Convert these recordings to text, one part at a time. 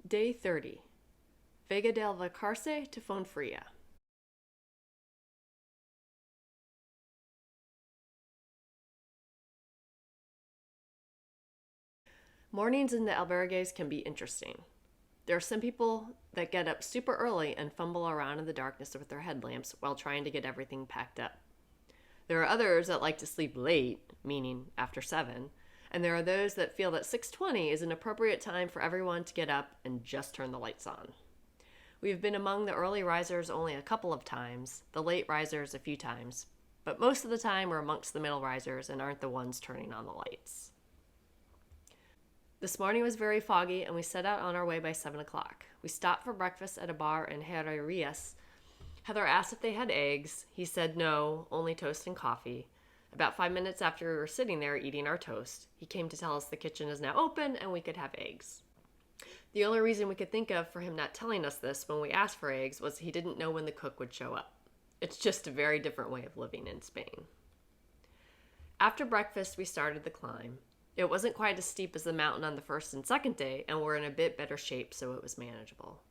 Day 30. Vega de Valcarce to Fonfría. Mornings in the albergues can be interesting. There are some people that get up super early and fumble around in the darkness with their headlamps while trying to get everything packed up. There are others that like to sleep late, meaning after 7, and there are those that feel that 6:20 is an appropriate time for everyone to get up and just turn the lights on. We've been among the early risers only a couple of times, the late risers a few times, but most of the time we're amongst the middle risers and aren't the ones turning on the lights. This morning was very foggy and we set out on our way by 7 o'clock. We stopped for breakfast at a bar in Herrerias. Heather asked if they had eggs. He said no, only toast and coffee. About 5 minutes after we were sitting there eating our toast, he came to tell us the kitchen is now open and we could have eggs. The only reason we could think of for him not telling us this when we asked for eggs was he didn't know when the cook would show up. It's just a very different way of living in Spain. After breakfast, we started the climb. It wasn't quite as steep as the mountain on the first and second day, and we're in a bit better shape, so it was manageable.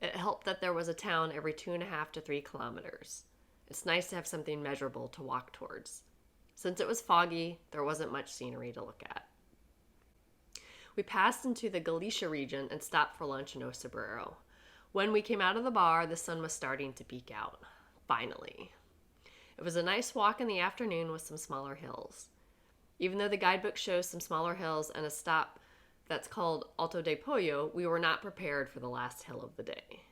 It helped that there was a town every 2.5 to 3 kilometers. It's nice to have something measurable to walk towards. Since it was foggy, there wasn't much scenery to look at. We passed into the Galicia region and stopped for lunch in Osabrero. When we came out of the bar, the sun was starting to peek out. Finally. It was a nice walk in the afternoon with some smaller hills. Even though the guidebook shows some smaller hills and a stop that's called Alto de Pollo, we were not prepared for the last hill of the day.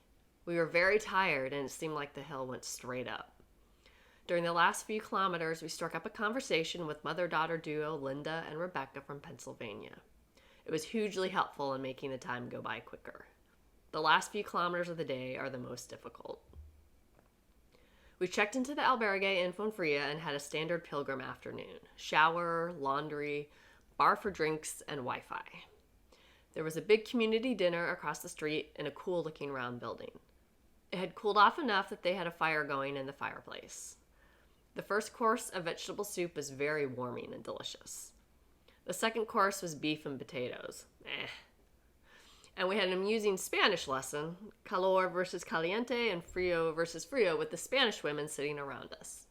We were very tired and it seemed like the hill went straight up. During the last few kilometers, we struck up a conversation with mother-daughter duo Linda and Rebecca from Pennsylvania. It was hugely helpful in making the time go by quicker. The last few kilometers of the day are the most difficult. We checked into the albergue in Fonfría and had a standard pilgrim afternoon. Shower, laundry, bar for drinks, and Wi-Fi. There was a big community dinner across the street in a cool-looking round building. It had cooled off enough that they had a fire going in the fireplace. The first course of vegetable soup was very warming and delicious. The second course was beef and potatoes. And we had an amusing Spanish lesson, calor versus caliente and frío versus frío, with the Spanish women sitting around us.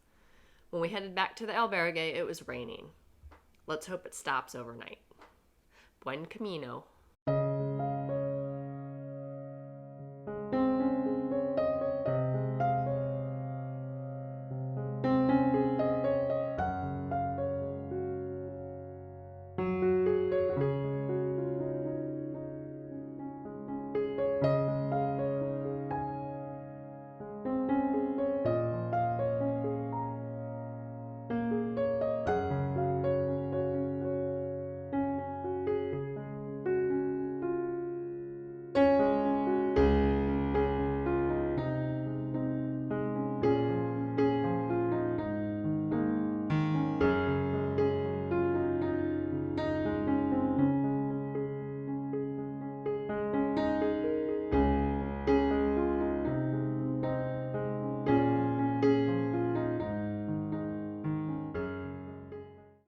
When we headed back to the albergue, it was raining. Let's hope it stops overnight. Buen camino.